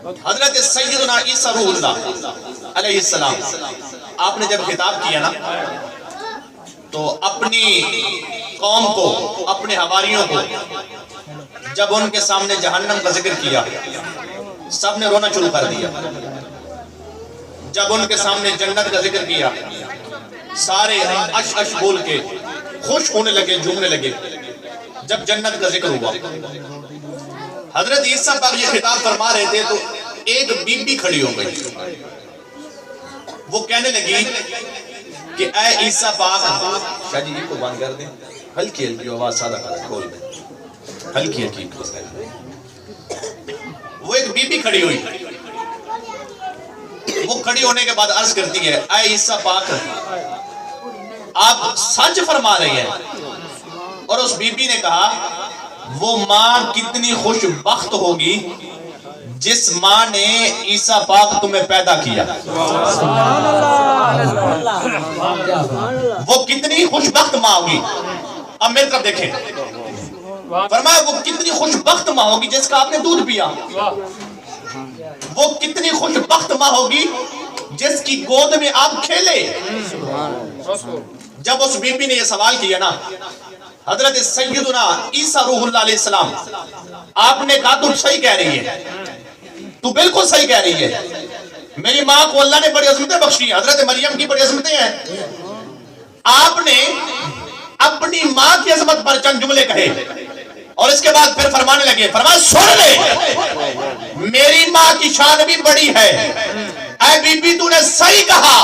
حضرت سیدنا عیسیٰ روح اللہ علیہ السلام آپ نے جب خطاب کیا نا تو اپنی قوم کو، اپنے حواریوں کو جب ان کے سامنے جہنم کا ذکر کیا سب نے رونا شروع کر دیا. جب ان کے سامنے جنت کا ذکر کیا سارے اش اش بول کے خوش ہونے لگے، جھومنے لگے. جب جنت کا ذکر ہوا حضرت عیسیٰ پاک یہ خطاب فرما رہے تھے تو ایک بی بی کھڑی ہو گئی. وہ کہنے لگی کہ اے عیسیٰ پاک، شاہ جی کو بند کر دیں، ہلکی ہلکی آواز سادہ کھول دیں، ہلکی ہلکی. وہ ایک بی بی کھڑی ہوئی. وہ کھڑی ہونے کے بعد عرض کرتی ہے اے عیسیٰ پاک آپ سچ فرما رہے ہیں. اور اس بی بی نے کہا وہ ماں کتنی خوش بخت ہوگی جس ماں نے عیسیٰ پاک تمہیں پیدا کیا. وہ کتنی خوش بخت ماں ہوگی. اب میری طرف دیکھیں، فرمایا وہ کتنی خوش بخت ماں ہوگی جس کا آپ نے دودھ پیا. وہ کتنی خوش بخت ماں ہوگی جس کی گود میں آپ کھیلے. جب اس بی بی نے یہ سوال کیا نا حضرت سیدنا عیسیٰ روح اللہ علیہ السلام آپ نے کہا تو صحیح کہہ رہی ہے، تو بالکل صحیح کہہ رہی ہے. میری ماں کو اللہ نے بڑی عظمتیں بخشی ہیں، حضرت مریم کی بڑی عظمتیں ہیں. آپ نے اپنی ماں کی عظمت پر چند جملے کہے اور اس کے بعد پھر فرمانے لگے، فرمایا سن لے میری ماں کی شان بھی بڑی ہے. اے بی بی تو نے صحیح کہا،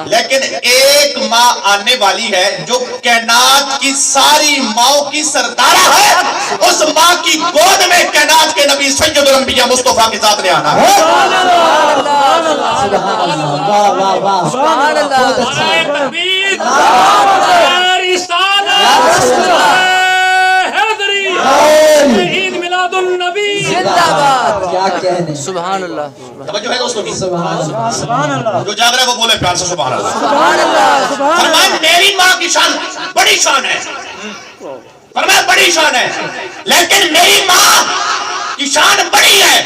لیکن ایک ماں آنے والی ہے جو کائنات کی ساری ماؤں کی سردارہ ہے. اس ماں کی گود میں کائنات کے نبی سید الانبیاء مصطفیٰ کے ساتھ نے آنا ہے. سبحان اللہ. توجہ ہے دوستوں کی؟ سبحان اللہ. جو جاگ رہا ہے وہ بولے پیار سے سبحان اللہ. سبحان اللہ. فرمایا میری ماں کی شان بڑی شان ہے، فرمایا بڑی شان ہے، لیکن میری ماں کی شان بڑی ہے،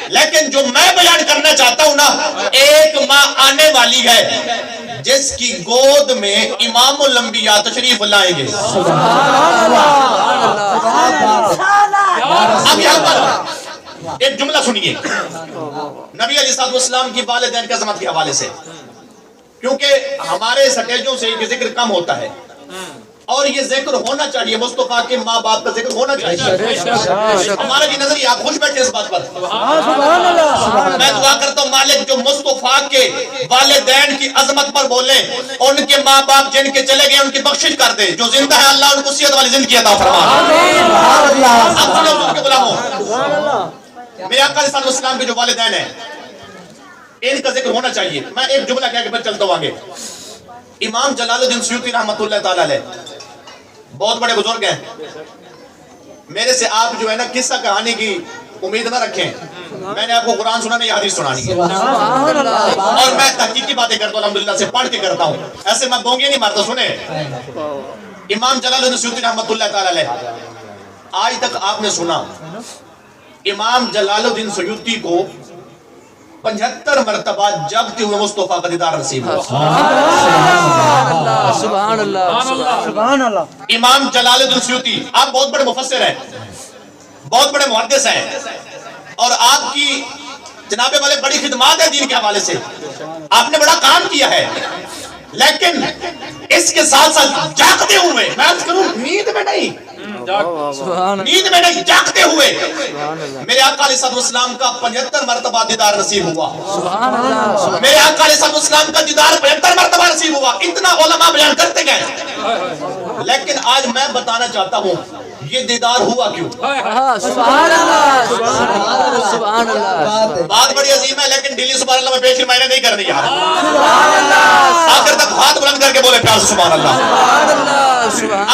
لیکن جو میں بیان کرنا چاہتا ہوں نا ایک ماں آنے والی ہے جس کی گود میں امام الانبیاء تشریف لائیں گے. اب یہاں پر ایک جملہ سنیے نبی علیہ السلام کی والدین کی عظمت کے حوالے سے، کیونکہ ہمارے سٹیجوں سے یہ ذکر کم ہوتا ہے اور یہ ذکر ہونا چاہیے. مصطفیٰ کے ماں باپ کا ذکر ہونا چاہیے. ہمارا یہ نظریہ، آپ خوش بیٹھے اس بات پر. میں دعا کرتا ہوں مالک جو مصطفیٰ کے والدین کی عظمت پر بولے، ان کے ماں باپ جن کے چلے گئے ان کی بخشش کر دے، جو زندہ ہے اللہ ان کو صحت والی زندگی عطا فرما. اب سنو حضور کے غلاموں، میرے آقا علیہ السلام کے جو والدین ہیں ان کا ذکر ہونا چاہیے. میں ایک جملہ کہہ کے پھر چلتا ہوں آگے. امام جلال الدین سیوطی رحمۃ اللہ تعالی علیہ بہت بڑے بزرگ ہیں. میرے سے آپ جو ہے نا قصہ کہانی کی امید نہ رکھیں. میں نے آپ کو قرآن سنانے یا حدیث سنانی ہے اور میں تحقیقی باتیں کرتا ہوں، الحمدللہ سے پڑھ کے کرتا ہوں، ایسے میں بونگے نہیں مارتا. سنیں امام جلال الدین سیوطی رحمۃ اللہ تعالی علیہ، آج تک آپ نے سنا امام جلال الدین سیوطی کو 75 مرتبہ جاگتے ہوئے مصطفیٰ کا دیدار نصیب ہوا. سبحان اللہ. سبحان اللہ. امام جلال الدین سیوطی آپ بہت بڑے مفسر ہیں، بہت بڑے محدث ہیں اور آپ کی جناب والے بڑی خدمات ہیں دین کے حوالے سے. آپ نے بڑا کام کیا ہے، لیکن اس کے ساتھ ساتھ جاگتے ہوئے، میں عرض کروں نیند میں نہیں، نیند میں نہیں جاگتے ہوئے میرے آقا علیہ السلام کا 75 مرتبہ دیدار نصیب ہوا. میرے آقا علیہ السلام کا دیدار 75 مرتبہ نصیب ہوا. اتنا علماء بیان کرتے گئے، لیکن آج میں بتانا چاہتا ہوں یہ دیدار ہوا کیوں. سبحان اللہ. سبحان اللہ. بات بڑی عظیم ہے لیکن ڈیلی سبحان اللہ میں پیش میں نے نہیں کرنی یار. آخر تک ہاتھ بلند کر کے بولے پیار سے سبحان اللہ.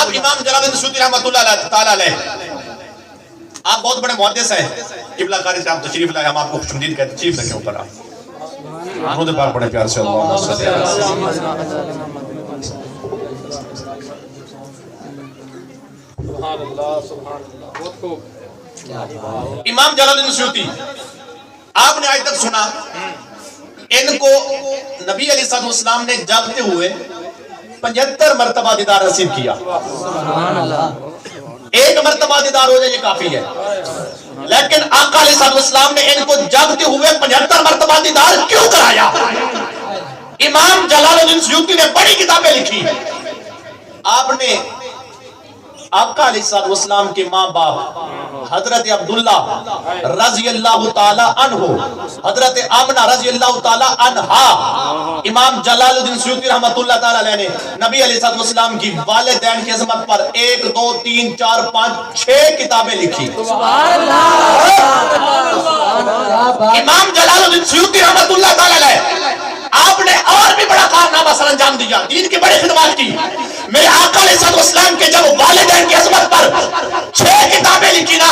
اب امام جلال الدین سیوطی رحمۃ اللہ تعالی علیہ آپ بہت بڑے محدث ہیں. قبلہ قاری سے آپ تشریف لائے، ہم آپ کو خوش آمدید کہتے ہیں. تشریف رکھیں اوپر آپ خود پاک پڑھیں پیار سے اللہم صلی علی سبحان اللہ. بہت خوب. امام جلال الدین سیوطی آپ نے آج تک سنا ان کو نبی علیہ الصلوۃ والسلام نے جاگتے ہوئے 75 مرتبہ دیدار نصیب کیا. ایک مرتبہ دیدار ہو جائے یہ کافی ہے, لیکن آقا علیہ الصلوۃ والسلام نے ان کو جاگتے ہوئے 75 مرتبہ دیدار کیوں کرایا؟ امام جلال الدین سیوطی نے بڑی کتابیں لکھی. آپ نے آقا علیہ الصلوۃ والسلام کے ماں باپ حضرت عبداللہ رضی اللہ تعالی عنہ, حضرت آمنہ رضی اللہ تعالی عنہا, امام جلال الدین سیوطی رحمۃ اللہ تعالی علیہ نے نبی علیہ الصلوۃ والسلام کی والدین کی عظمت پر 1 2 3 4 5 6 کتابیں لکھی. امام جلال الدین سیوطی رحمۃ اللہ تعالی علیہ آپ نے اور بھی بڑا کارنامہ سر انجام دیا, دین کی بڑی خدمات کی. میرے آقا علیہ الصلوۃ والسلام کے جب والدین کی عظمت پر 6 کتابیں لکھی نا,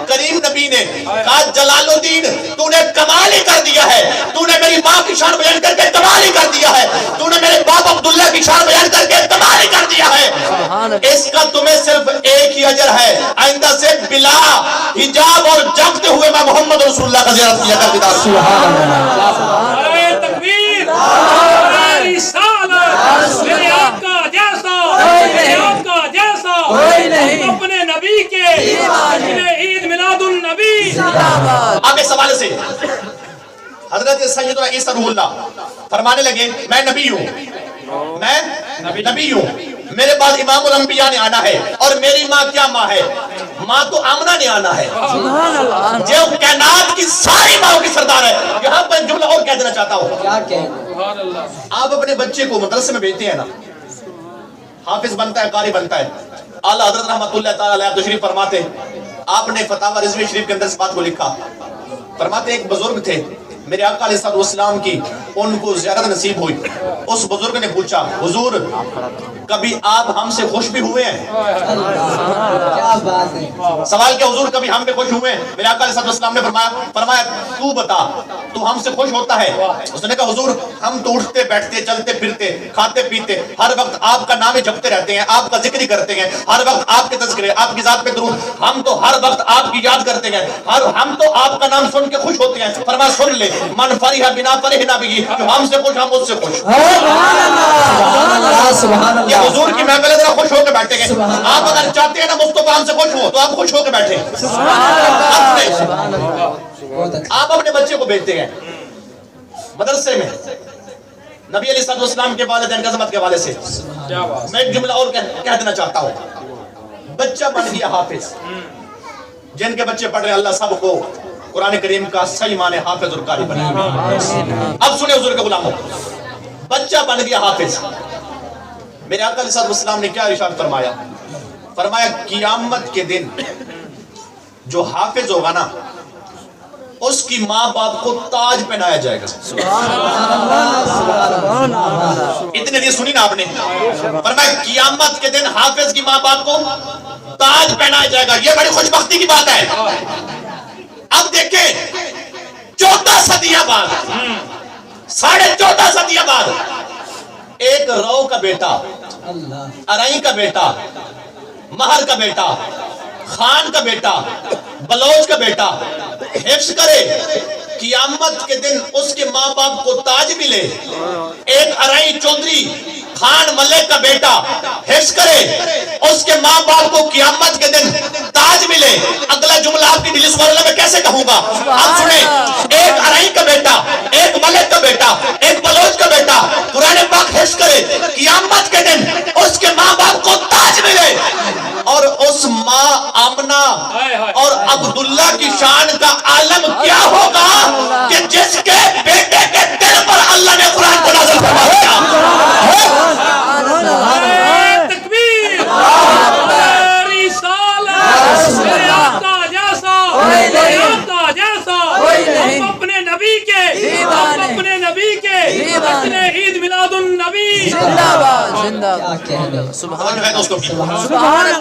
کریم نبی نے کہا جلال الدین تو نے کمال ہی کر دیا ہے, تو نے میری ماں کی شان بیان کر کے کمال ہی کر دیا ہے, تو نے میرے باپ عبداللہ کی شان بیان کر کے کمال ہی کر دیا ہے. اس کا تمہیں صرف ایک ہی اجر ہے, آئندہ سے بلا حجاب اور جاگتے ہوئے میں محمد رسول اللہ کا زیارت کیا کر دیدار. سبحان اللہ. تکبیر, رسالت, میرے آقا جیسا, میرے آقا جیسا اپنے نبی کے عید میلاد النبی. اب اس حوالے سے حضرت سیدنا عیسیٰ روح اللہ فرمانے لگے میں نبی ہوں, میں نبی ہوں, میرے بعد امام الانبیاء نے آنا ہے, اور میری ماں کیا ماں ہے؟ ماں تو آمنہ نے آنا ہے جو کائنات کی ساری ماں کی سردار ہے. یہاں پر جملہ اور کہہ دینا چاہتا ہوں, کیا کہیں آپ اپنے بچے کو مدرسے میں بھیجتے ہیں نا, حافظ بنتا ہے, قاری بنتا ہے. اعلیٰ حضرت رحمۃ اللہ تعالی علیہ تشریف فرماتے, آپ نے فتاوی رضوی شریف کے اندر اس بات کو لکھا. فرماتے ایک بزرگ تھے, میرے آقا علیہ الصلوۃ والسلام کی ان کو زیارت نصیب ہوئی. اس بزرگ نے پوچھا حضور کبھی آپ ہم سے خوش بھی ہوئے ہیں؟ کیا بات ہے, سوال کیا حضور کبھی ہم پہ خوش ہوئے ہیں؟ میرے آقا علیہ الصلوۃ والسلام نے فرمایا تو بتا تو ہم سے خوش ہوتا ہے؟ اس نے کہا حضور ہم تو اٹھتے بیٹھتے چلتے پھرتے کھاتے پیتے ہر وقت آپ کا نام ہی جپتے رہتے ہیں, آپ کا ذکر ہی کرتے ہیں, ہر وقت آپ کے تذکرے, آپ کی ذات پہ درود, ہم تو ہر وقت آپ کی یاد کرتے ہیں, ہم تو آپ کا نام سن کے خوش ہوتے ہیں. فرمایا سن لے من فرح بنا فرحنا بھی, جو ہم سے خوش ہم اس سے خوش. سبحان اللہ. یہ حضور کی محفل ذرا خوش ہو کے بیٹھے گے. آپ اگر چاہتے ہیں نا مصطفیٰ ہم سے خوش ہو تو آپ خوش ہو کے بیٹھے. آپ اپنے بچے کو بھیجتے ہیں مدرسے میں نبی علیہ الصلوۃ والسلام کے والدین کی عظمت کے حوالے سے. میں ایک جملہ اور کہہ دینا چاہتا ہوں, بچہ بن گیا حافظ. جن کے بچے پڑھ رہے ہیں اللہ سب کو قرآن کریم کا صحیح معنی حافظ اور قاری بنائے. اب سنیں حضور کے غلاموں, بچہ بن گیا حافظ. میرے آقا علیہ الصلوۃ والسلام نے کیا ارشاد فرمایا؟ فرمایا قیامت کے دن جو حافظ ہوگا نا اس کی ماں باپ کو تاج پہنایا جائے گا. اتنے دن سنی نا آپ نے, فرمایا قیامت کے دن حافظ کی ماں باپ کو تاج پہنایا جائے گا. یہ بڑی خوش بختی کی بات ہے. اب دیکھیں 14 صدیاں بعد, 14.5 صدیاں بعد ایک رو کا بیٹا, ارائیں کا بیٹا, مہر کا بیٹا, خان کا بیٹا, بلوچ کا بیٹا حفظ کرے, قیامت کے دن اس کے ماں باپ کو تاج ملے. ایک ارائیں چودھری خان ملک کا بیٹا حفظ کرے, اس کے ماں باپ کو قیامت کے دن تاج ملے. اگلا جملہ آپ کی دلی سبحان اللہ میں کیسے کہوں گا, آپ سنیں. ایک ارائیں کا بیٹا, ایک ملک کا بیٹا, ایک بلوچ کا بیٹا قرآن پاک حفظ کرے, قیامت کے دن اس کے ماں باپ کو تاج ملے. اور اس ماں آمنہ اور عبداللہ کی شان کا عالم کیا ہوگا کہ جس کے بیٹے کے دل پر اللہ نے قرآن کو نازل فرما دیا. تکبیر, رسالت, میرے آقا جیسا, میرے آقا جیسا, ہم اپنے نبی کے, ہم اپنے نبی کے اپنے عید میلاد النبی. زندہ باد, زندہ باد. سبحان اللہ.